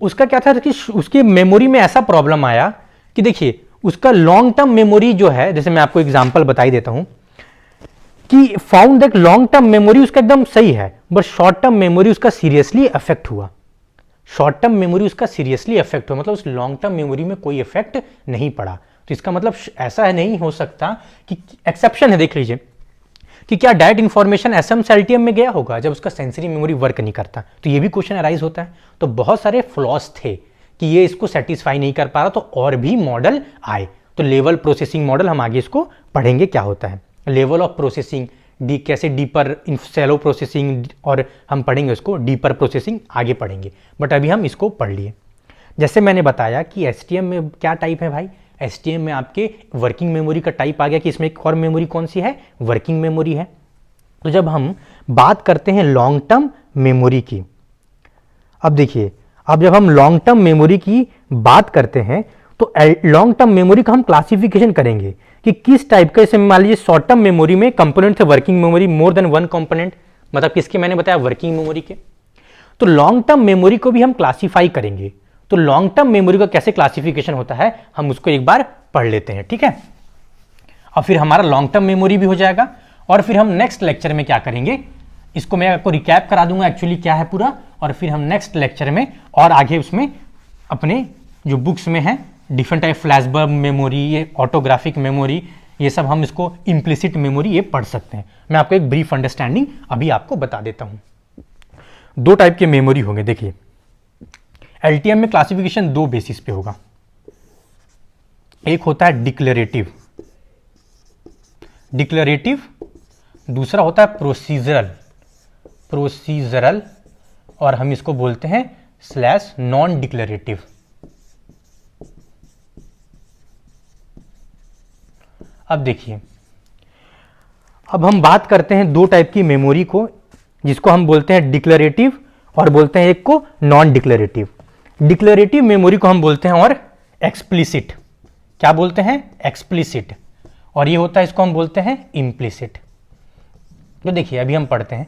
उसका क्या था कि उसके मेमोरी में ऐसा प्रॉब्लम आया कि देखिए उसका लॉन्ग टर्म मेमोरी जो है, जैसे मैं आपको एग्जांपल बता ही देता हूं कि found that long term memory उसका एकदम सही है, बट शॉर्ट टर्म मेमोरी उसका सीरियसली अफेक्ट हुआ। शॉर्ट टर्म मेमोरी उसका सीरियसली अफेक्ट हुआ, मतलब उस लॉन्ग टर्म मेमोरी में कोई इफेक्ट नहीं पड़ा। तो इसका मतलब ऐसा नहीं हो सकता कि एक्सेप्शन है, देख लीजिए कि क्या डायरेक्ट इंफॉर्मेशन एसएम से एलटीएम में गया होगा जब उसका सेंसरी मेमोरी वर्क नहीं करता। तो ये भी क्वेश्चन अराइज होता है। तो बहुत सारे फ्लॉस थे कि ये इसको सेटिस्फाई नहीं कर पा रहा, तो और भी मॉडल आए। तो लेवल प्रोसेसिंग मॉडल हम आगे इसको पढ़ेंगे क्या होता है, लेवल ऑफ प्रोसेसिंग, कैसे डीपर सैलो प्रोसेसिंग, और हम पढ़ेंगे उसको डीपर प्रोसेसिंग आगे पढ़ेंगे, बट अभी हम इसको पढ़ लिए। जैसे मैंने बताया कि एसटीएम में क्या टाइप है भाई, एसटीएम में आपके वर्किंग मेमोरी का टाइप आ गया कि इसमें एक और मेमोरी कौन सी है, वर्किंग मेमोरी है। तो जब हम बात करते हैं लॉन्ग टर्म मेमोरी की, अब देखिए, अब जब हम लॉन्ग टर्म मेमोरी की बात करते हैं तो लॉन्ग टर्म मेमोरी का हम क्लासिफिकेशन करेंगे कि किस टाइप का, जैसे मान लीजिए शॉर्ट टर्म मेमोरी में कंपोनेंट थे working memory, more than one component, मतलब किसके, मैंने बताया वर्किंग मेमोरी के। तो लॉन्ग टर्म मेमोरी को भी हम क्लासीफाई करेंगे। तो लॉन्ग टर्म मेमोरी का कैसे क्लासिफिकेशन होता है हम उसको एक बार पढ़ लेते हैं, ठीक है। और फिर हमारा लॉन्ग टर्म मेमोरी भी हो जाएगा। और फिर हम नेक्स्ट लेक्चर में क्या करेंगे, इसको मैं आपको रिकैप करा दूंगा एक्चुअली क्या है पूरा, और फिर हम नेक्स्ट लेक्चर में और आगे उसमें अपने जो बुक्स में है डिफरेंट टाइप फ्लैशबल्ब मेमोरी, ये ऑटोग्राफिक मेमोरी, ये सब हम इसको इम्प्लिसिट मेमोरी ये पढ़ सकते हैं। मैं आपको एक ब्रीफ अंडरस्टैंडिंग अभी आपको बता देता हूं। दो टाइप के मेमोरी होंगे, देखिए एलटीएम में क्लासिफिकेशन दो बेसिस पे होगा। एक होता है डिक्लेरेटिव, दूसरा होता है प्रोसीजरल, और हम इसको बोलते हैं स्लैश नॉन डिक्लेरेटिव। अब देखिए, अब हम बात करते हैं दो टाइप की मेमोरी को, जिसको हम बोलते हैं डिक्लेरेटिव और बोलते हैं एक को नॉन डिक्लेरेटिव। डिक्लेरेटिव मेमोरी को हम बोलते हैं और एक्सप्लिसिट, क्या बोलते हैं, एक्सप्लिसिट, और ये होता है, इसको हम बोलते हैं इम्प्लिसिट। तो देखिए अभी हम पढ़ते हैं।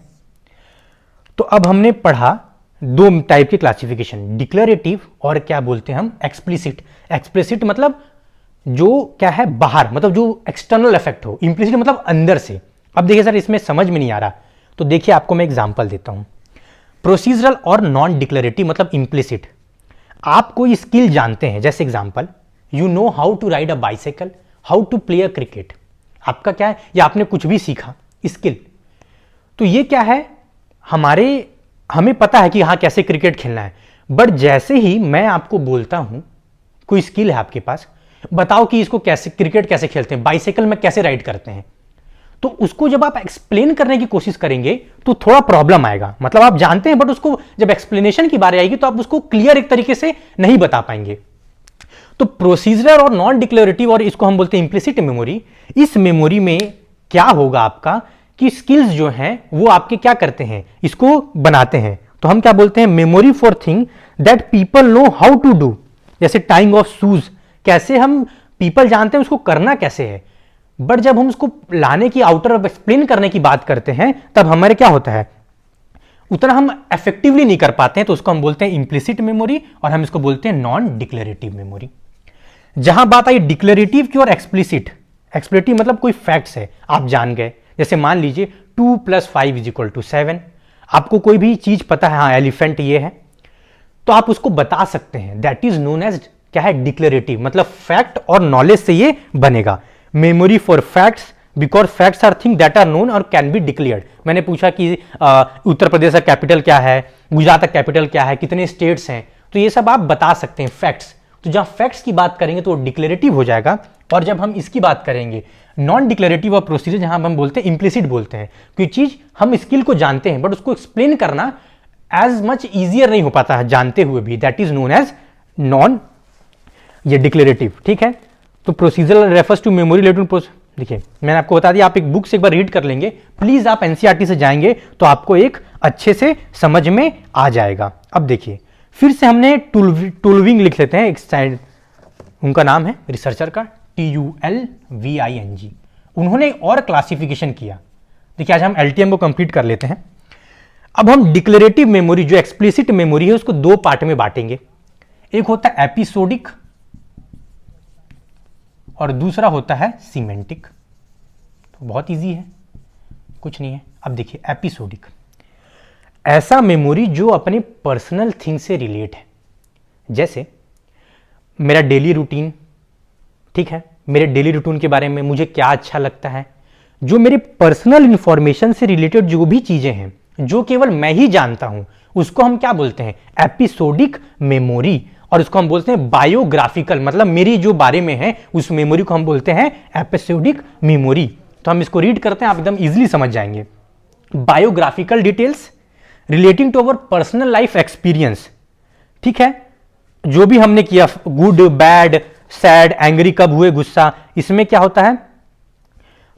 तो अब हमने पढ़ा दो टाइप की क्लासिफिकेशन, डिक्लेरेटिव और क्या बोलते हैं हम, एक्सप्लिसिट। एक्सप्लिसिट मतलब जो क्या है बाहर, मतलब जो एक्सटर्नल इफेक्ट हो, इम्प्लिसिट मतलब अंदर से। अब देखिए सर इसमें समझ में नहीं आ रहा, तो देखिए आपको मैं एग्जांपल देता हूं। प्रोसीजरल और नॉन डिक्लेरेटिव मतलब इम्प्लिसिट, आप कोई स्किल जानते हैं, जैसे example you know how to ride a bicycle, how to play a cricket, आपका क्या है, या आपने कुछ भी सीखा स्किल, तो ये क्या है, हमें पता है कि हाँ कैसे क्रिकेट खेलना है। बट जैसे ही मैं आपको बोलता हूं कोई स्किल है आपके पास, बताओ कि इसको कैसे, क्रिकेट कैसे खेलते हैं, बाइसाइकिल में कैसे राइड करते हैं, तो उसको जब आप एक्सप्लेन करने की कोशिश करेंगे तो थोड़ा प्रॉब्लम आएगा। मतलब आप जानते हैं बट उसको जब एक्सप्लेनेशन की बारी आएगी तो आप उसको क्लियर एक तरीके से नहीं बता पाएंगे। तो प्रोसीजरल और नॉन डिक्लेरेटिव, और इसको हम बोलते हैं इंप्लिसिट मेमोरी, इस मेमोरी में क्या होगा आपका कि स्किल्स जो हैं वो आपके क्या करते हैं, इसको बनाते हैं। तो हम क्या बोलते हैं, memory for thing that people know how to do, जैसे टाइंग ऑफ शूज, कैसे हम पीपल जानते हैं उसको करना कैसे है, बट जब हम उसको लाने की, आउटर ऑफ एक्सप्लेन करने की बात करते हैं तब हमारे क्या होता है, उतना हम इफेक्टिवली नहीं कर पाते हैं। तो उसको हम बोलते हैं इंप्लिसिट मेमोरी, और हम इसको बोलते हैं नॉन डिक्लेरेटिव मेमोरी। जहां बात आई डिक्लेरेटिव की और एक्सप्लिसिट, एक्सप्लिसिट मतलब कोई फैक्ट्स है आप जान गए, जैसे मान लीजिए 2 + 5 = 7, आपको कोई भी चीज पता है, हाँ एलिफेंट ये है, तो आप उसको बता सकते हैं, दैट इज नोन एज क्या है, डिक्लेरेटिव, मतलब फैक्ट और नॉलेज से ये बनेगा। Memory for facts, because facts are thing that are known और कैन बी डिक्लेयर्ड। मैंने पूछा कि उत्तर प्रदेश का कैपिटल क्या है, गुजरात का कैपिटल क्या है, कितने स्टेट्स हैं, तो ये सब आप बता सकते हैं फैक्ट्स। तो जहां फैक्ट्स की बात करेंगे तो डिक्लेरेटिव हो जाएगा, और जब हम इसकी बात करेंगे नॉन डिक्लेरेटिव और प्रोसीजर, जहां हम बोलते हैं इंप्लिसिट बोलते हैं, कोई चीज हम स्किल को जानते हैं बट उसको एक्सप्लेन करना एज मच ईजियर नहीं हो पाता है जानते हुए भी, that is known as non ये डिक्लेरेटिव, ठीक है। तो procedural refers to memory related process, देखिए मैंने आपको बता दिया, आप एक बुक से एक बार रीड कर लेंगे, प्लीज आप एनसीईआरटी से जाएंगे तो आपको एक अच्छे से समझ में आ जाएगा। अब देखिए फिर से हमने टुलविंग लिख लेते हैं, एक साइड उनका नाम है रिसर्चर का, TULVING, उन्होंने और क्लासिफिकेशन किया। देखिए आज हम एलटीएम को कंप्लीट कर लेते हैं। अब हम डिक्लेरेटिव मेमोरी जो एक्सप्लिसिट मेमोरी है उसको दो पार्ट में बांटेंगे। एक होता है एपिसोडिक और दूसरा होता है सीमेंटिक। तो बहुत इजी है, कुछ नहीं है। अब देखिए एपिसोडिक, ऐसा मेमोरी जो अपने पर्सनल थिंग से रिलेट है। जैसे मेरा डेली रूटीन, ठीक है, मेरे डेली रूटीन के बारे में मुझे क्या अच्छा लगता है, जो मेरे पर्सनल इंफॉर्मेशन से रिलेटेड जो भी चीजें हैं जो केवल मैं ही जानता हूं, उसको हम क्या बोलते हैं, एपिसोडिक मेमोरी। और उसको हम बोलते हैं बायोग्राफिकल, मतलब मेरी जो बारे में है उस मेमोरी को हम बोलते हैं एपिसोडिक मेमोरी। तो हम इसको रीड करते हैं, आप एकदम इजीली समझ जाएंगे। Biographical details relating to our personal life experience, ठीक है, जो भी हमने किया, गुड, बैड, सैड, एंग्री, कब हुए, गुस्सा, इसमें क्या होता है,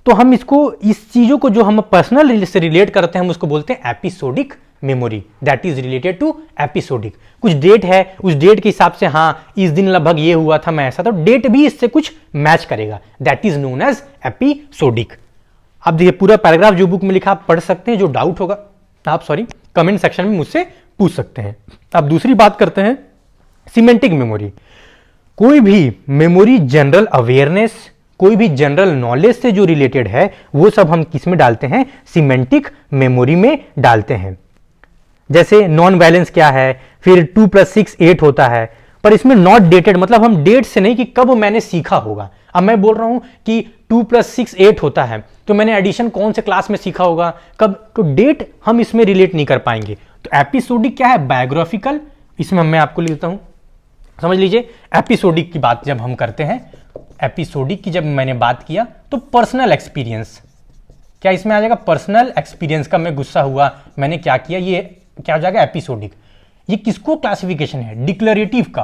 तो हम इसको, इस चीजों को जो हम पर्सनल से रिलेट करते हैं हम उसको बोलते हैं episodic memory, that is related to episodic. कुछ डेट है, उस डेट के हिसाब से, हाँ इस दिन लगभग ये हुआ था, मैं ऐसा, तो डेट भी इससे कुछ मैच करेगा, that is known as episodic. अब देखिए पूरा पैराग्राफ जो बुक में लिखा आप पढ़ सकते हैं, जो डाउट होगा आप कमेंट सेक्शन में मुझसे पूछ सकते हैं। अब दूसरी बात करते हैं सीमेंटिक मेमोरी। कोई भी मेमोरी जनरल अवेयरनेस, कोई भी जनरल नॉलेज से जो रिलेटेड है वो सब हम किस में डालते हैं, सीमेंटिक मेमोरी में डालते हैं। जैसे नॉन वायलेंस क्या है, फिर 2 + 6 8 होता है, पर इसमें नॉट डेटेड, मतलब हम डेट से नहीं कि कब मैंने सीखा होगा। अब मैं बोल रहा हूं कि 2 + 6 8 होता है, तो मैंने एडिशन कौन से क्लास में सीखा होगा, कब, तो डेट हम इसमें रिलेट नहीं कर पाएंगे। तो एपिसोडिक क्या है, बायोग्राफिकल, इसमें मैं आपको लिखता हूं, समझ लीजिए। एपिसोडिक की बात जब हम करते हैं, एपिसोडिक की जब मैंने बात किया तो पर्सनल एक्सपीरियंस, क्या इसमें आ जाएगा, पर्सनल एक्सपीरियंस का, मैं गुस्सा हुआ, मैंने क्या किया, ये क्या हो जाएगा, एपिसोडिक। ये किसको क्लासिफिकेशन है, डिक्लेरेटिव का,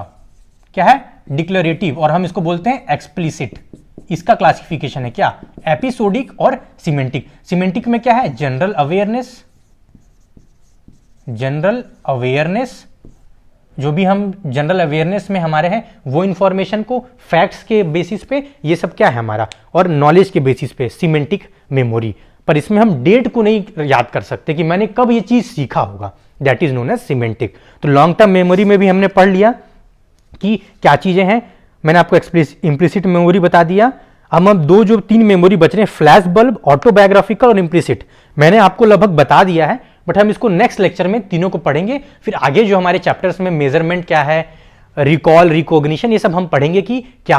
क्या है, डिक्लेरेटिव, और हम इसको बोलते हैं एक्सप्लिसिट। इसका क्लासिफिकेशन है क्या, एपिसोडिक और सीमेंटिक। सीमेंटिक में क्या है, जनरल अवेयरनेस, जनरल अवेयरनेस, जो भी हम जनरल अवेयरनेस में हमारे हैं वो इंफॉर्मेशन को फैक्ट्स के बेसिस पे, ये सब क्या है हमारा, और नॉलेज के बेसिस पे सीमेंटिक मेमोरी। पर इसमें हम डेट को नहीं याद कर सकते कि मैंने कब ये चीज सीखा होगा, that is known as semantic. तो लॉन्ग टर्म मेमोरी में भी हमने पढ़ लिया कि क्या चीजें हैं, मैंने आपको इम्प्लिसिट मेमोरी बता दिया। हम दो जो 3 मेमोरी बच रहे हैं, फ्लैश बल्ब, ऑटोबायोग्राफिकल और इम्प्लिसिट, मैंने आपको लगभग बता दिया है, बट हम इसको नेक्स्ट लेक्चर में तीनों को पढ़ेंगे। फिर आगे जो हमारे चैप्टर्स में मेजरमेंट क्या है, रिकॉल, रिकॉग्निशन, ये सब हम पढ़ेंगे कि क्या